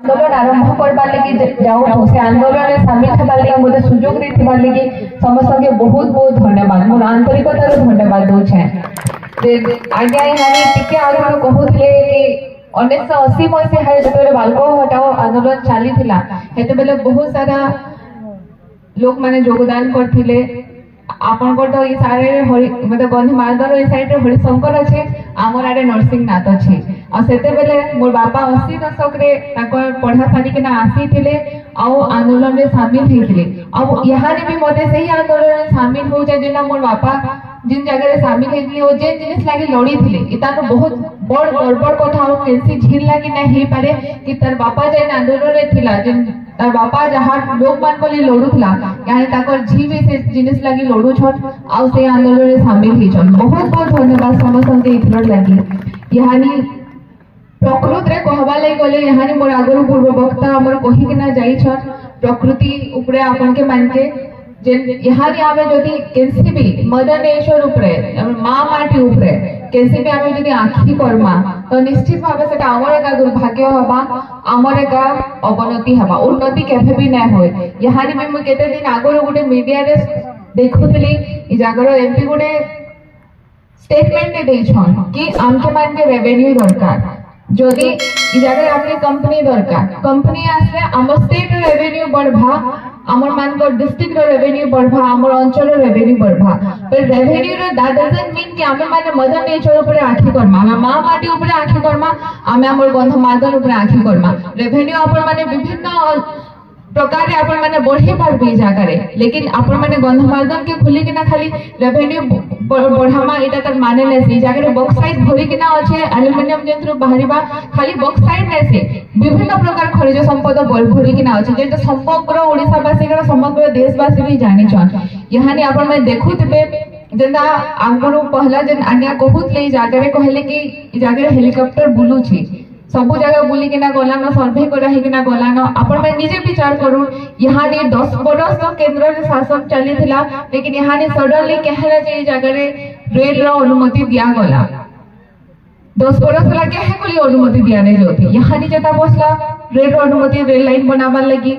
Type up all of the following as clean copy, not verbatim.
आंदोलन आरंभ करबार लगी जाऊ से आंदोलन में शामिल होबार लगी मोते सुजोग देथिबार लगी समस्त के बहुत बहुत धन्यवाद मोर आंतरिकतार धन्यवाद दूछे आज्ञा यहाँ टिके आगे कहूले कि 1980 मसीहा जो बाल्को हटाओ आंदोलन चली बेले बहुत सारा लोक मैंने योगदान करथिले आपन तो ये सारे मतलब गंधमार्दन ये साइड रे हरिशंकर अच्छे आमर आड़े नरसिंहनाथ अच्छे आ सेते बेले मोर बापा 80 दशक रे ताकर पढ़ा सारी के ना आसी थिले आ आंदोलन में शामिल हेथिले अब यहाँ भी मते सही आंदोलन में शामिल हो जाए जेना मोर बापा जिन जगह शामिल हेथिले ओ जे जिनिस लागि लड़ी थिले इता तो बहुत बड़ गड़बड़ कथा हो केसी झील लागि ना हे पारे कि तार बापा जे आंदोलन रे थिला जिन तार बापा जहाँ लोक मान को लड़ुला यानी ताकर झी भी से जिनिस लागि लड़ू छन आ से आंदोलन रे शामिल हे छन बहुत बहुत धन्यवाद समस्त के इथर लागि यानी प्रकृति रे कहबा लागि गले यानी मोर आगरु पूर्व वक्ता हमर कहि के ना जाई छन प्रकृति ऊपरे आपन के मान के जेन यानी आमे जदी केसी भी मदर नेचर ऊपरे मां माटी ऊपरे केसी भी आमे जदी आखि करमा तो निश्चित भाबे सेटा हमर एका दुर्भाग्य हबा हमर एका अवनति हबा उन्नति केभे भी नै होय यानी भी म केते दिन आगरो गुटे मीडिया रे देखुतली इ जागर एमपी गुटे स्टेटमेंट दे छन कि आमके मान के रेवेन्यू दरकार जदि इ जगह आपके कंपनी दरकार कंपनी आसले हमर स्टेट रेवेन्यू बढ़बा हमर मान को डिस्ट्रिक्ट रेवेन्यू बढ़बा हमर अंचल रेवेन्यू बढ़बा पर रेवेन्यू रे दैट डजंट मीन कि हमें माने मदर नेचर ऊपर आखि करमा हमें मां माटी ऊपर आखि करमा हमें हमर गंधमार्दन ऊपर आखि करमा रेवेन्यू अपन माने विभिन्न प्रकार अपन माने बढ़े पारबे जगह लेकिन अपन माने गंधमार्दन के खुली कि ना खाली रेवेन्यू बढ़ामा एटा तर माने नै से जगह बॉक्साइट भरी कि ना अछि एल्युमिनियम जंत्र बाहरिबा खाली बॉक्साइट नै से विभिन्न प्रकार खनिज संपद भरी कि ना अछि जे समग्र ओडिसा वासी के समग्र देशवासी भी जानि छन यहानी अपन माने देखुतबे जेना आगरो पहला जन आज्ञा कहूतले जगह कहले कि जगह हेलीकॉप्टर बुलू छी सब जगह बुली किना गलान सर्वे करा है किना गलान अपन में निजे विचार करू यहाँ ने 10 बरस केंद्र रे शासन चली थिला लेकिन यहाँ ने सडनली कहला जे जगह रे रेल रो अनुमति दिया गला 10 बरस लगे है कोली अनुमति दिया नै जोथि यहाँ ने जता बसला रेल रो अनुमति रेल लाइन बनाबा लगी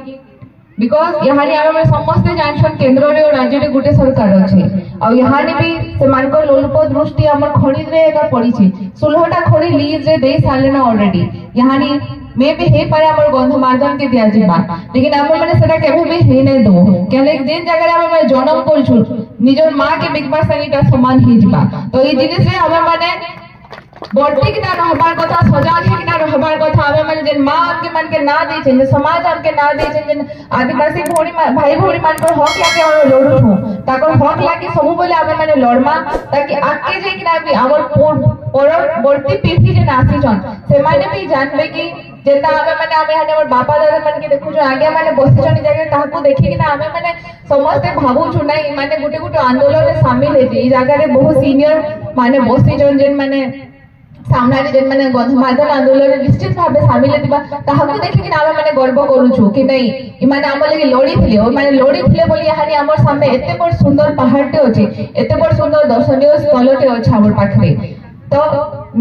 बिकॉज यहाँ ने आमे समस्त जानछन केंद्र रे और राज्य रे गुटे सरकार अछि आ यहाँ ने भी से मान को लोलप दृष्टि हमर खड़ी रे एका पड़ी छी 16टा खड़ी लीज रे दे साले ना ऑलरेडी यहाँ ने मे भी हे पारे हमर गंधमार्दन के दिया जिबा लेकिन हमर माने सेटा केबे भी हे नै दो केले दिन जगह हम जन्म करछु निजर मां के बिकबा संगीता समान ही जिबा तो ई जिनिस रे हमर माने बढ़ती कि ना रहबार कथा सजाग है कि ना रहबार कथा हमें माने जेन मां के मन के ना दे छै समाज और के ना दे छै जेन आदिवासी भोड़ी भाई भोड़ी मान पर हक लागे और लड़ू छु ताकर हक लागे सब बोले हमें माने लड़मा ताकि आके जे कि ना भी हमर पर बढ़ती पीढ़ी जे नासी छन से माने भी जानबे कि जेता हमें माने हमें हमर बापा दादा मन के देखु जो आगे माने बसी जनी जगह ताहाको देखि कि ना हमें माने समस्त भाबू छु नै माने गुटे गुटे आंदोलन रे शामिल हे ई जगह रे बहुत सीनियर माने बसी जन जेन माने सामना रे जेन माने गंधमार्दन आंदोलन रे निश्चित भाबे शामिल हेतिबा ताहाको देखि कि नामे माने गर्व करू छु कि नै इ माने हमर लगे लड़ी थिले ओ माने लड़ी थिले बोली यानी हमर सामने एते बड़ सुंदर पहाड़टे अछि एते बड़ सुंदर दर्शनीय स्थलटे अछि हमर पाखरे तो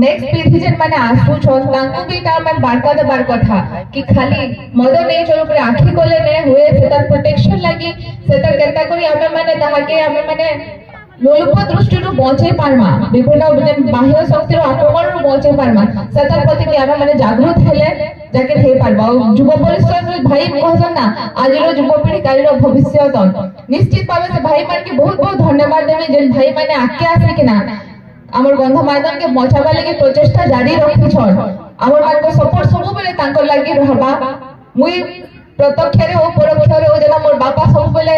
नेक्स्ट पीढ़ी जेन माने आसु छ तांको भी ता माने बार्ता देबार कथा कि खाली मदर नेचर ऊपर आखि कोले नै होए सेता प्रोटेक्शन लागि सेता केता करी हमें माने ताहाके हमें माने लोलुप दृष्टि रु बचे पारमा विभिन्न जेन बाह्य शक्ति रु आक्रमण रु बचे पारमा सेता प्रति कि हमें माने जागृत हेले जाके हे पारबा युवा परिषद भाई कहसन ना आज रो युवा पीढ़ी काली रो भविष्य तो निश्चित भाबे से भाई मान के बहुत बहुत धन्यवाद देबे जेन भाई माने आके आसे कि ना हमर गंधमार्दन के बचाबा लागि प्रचेष्टा जारी रखि छन हमर मान को सपोर्ट सब बेले तांको लागि रहबा मुई प्रत्यक्ष रे ओ परोक्ष रे ओ जना मोर बापा सब बेले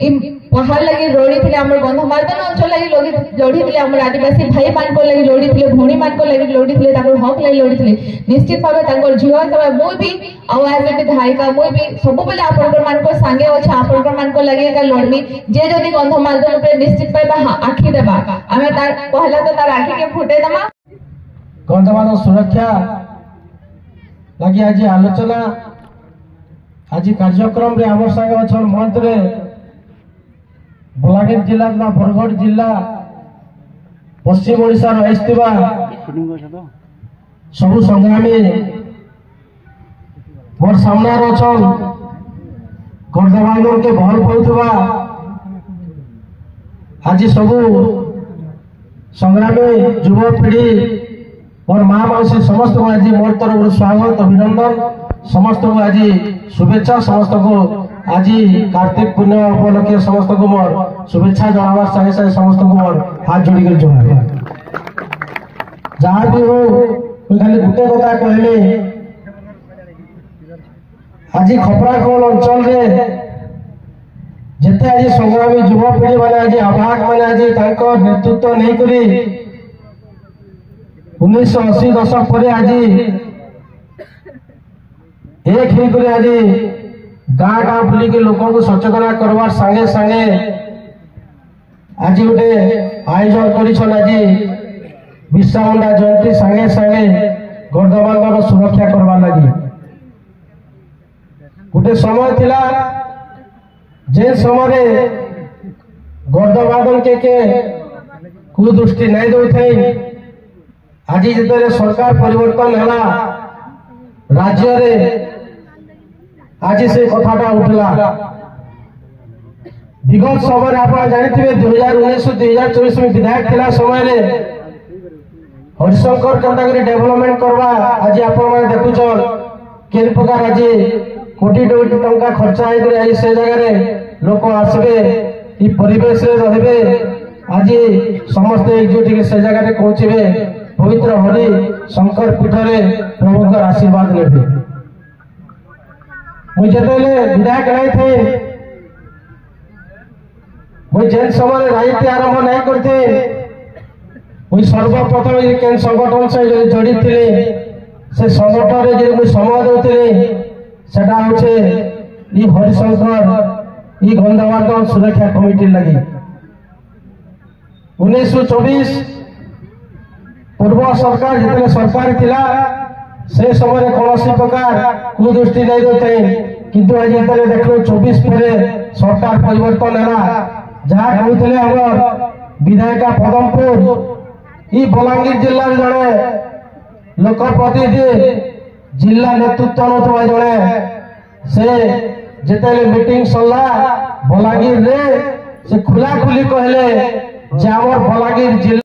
इ पहाड़ लागि लड़ी थिले हमर गंधमार्दन अंचल लागि लड़ी थिले हमर आदिवासी भाई मान को लागि लड़ी थिले भोणी मान को लागि लड़ी थिले ताकर हक लागि लड़ी थिले निश्चित भाबे ताकर जीवा समय मोय भी आवाज एते धायिका मोय भी सब बेले आपन मान को संगे अछि आपन मान को लागि का लड़मी जे जदी गंधमार्दन ऊपर निश्चित पाइबा आखि देबा हमें तार पहला तो तार आखि के फुटे दमा गंधमार्दन सुरक्षा लागि आज आलोचना आज कार्यक्रम रे हमर संगे अछन मंत्री बलागीर जिला ना बरगढ़ जिला पश्चिम ओडिशा रहिस्तिबा सबु संग्रामी मोर सामने अछन गर्दवांदर के भल पाउथबा आज सबू संग्रामी युवपीढ़ी और माँ मौसी समस्त को आज मोर तरफ स्वागत अभिनंदन समस्त को आज शुभेच्छा समस्त को आज कार्तिक पूर्णिमा उपलक्षे समस्त को मोर शुभेच्छा जनावर सागे सागे समस्त को मोर हाथ जोड़ी कर जुहार जहाँ भी हो खाली गोटे कथा कहले आज खपराखोल अंचल जिते आज संग्रामी युवपीढ़ी मैंने आज आभाग मैंने आज नेतृत्व नहीं करी 1980 दशक पर आज एक ही कर आज गाँ गाँ बुलिक लोक को सचेतना करवार सांगे सांगे आज गोटे आयोजन कर आज बिरसा मुंडा जयंती सांगे सांगे गर्दवांदर सुरक्षा करवार लगी गोटे समय थिला जे समय गर्दवादन के कुदृष्टि नहीं दौथे आज जिते सरकार परिवर्तन है राज्य रे आज से कथाटा उठला विगत समय आप जानते 2019-2024 में विधायक थिला समय रे हरिशंकर केंता डेवलपमेंट करवा आज आपण देखुन के प्रकार आज कोटी कोटी टंका खर्च आज से जगह लोक आसबे परिवेश रे आज समस्त एकजुट से जगह पहुंचे पवित्र हरि शंकर पीठ में प्रभु आशीर्वाद ने मुझे विधायक नहीं थे मुझे जेन समय राजनीति आरंभ नहीं करते मुझे सर्वप्रथम केन संगठन से जड़ित थे से संगठन में समय दूसरी सेटा होचे हरिशंकर गंधवार्धन सुरक्षा कमिटी लगी 1924 पूर्व सरकार जितने सरकार थिला से समय कौन प्रकार कुदृष्टि नहीं देते किंतु आज जितने देखो 24 पर सरकार परिवर्तन है जहाँ कहते हम विधायक पदमपुर बलांगीर जिला जड़े लोक प्रतिनिधि जिला नेतृत्व नौथवा जड़े से जिते मीटिंग सरला बलांगीर रे से खुला खुली कहले जे हमर बलांगीर जिला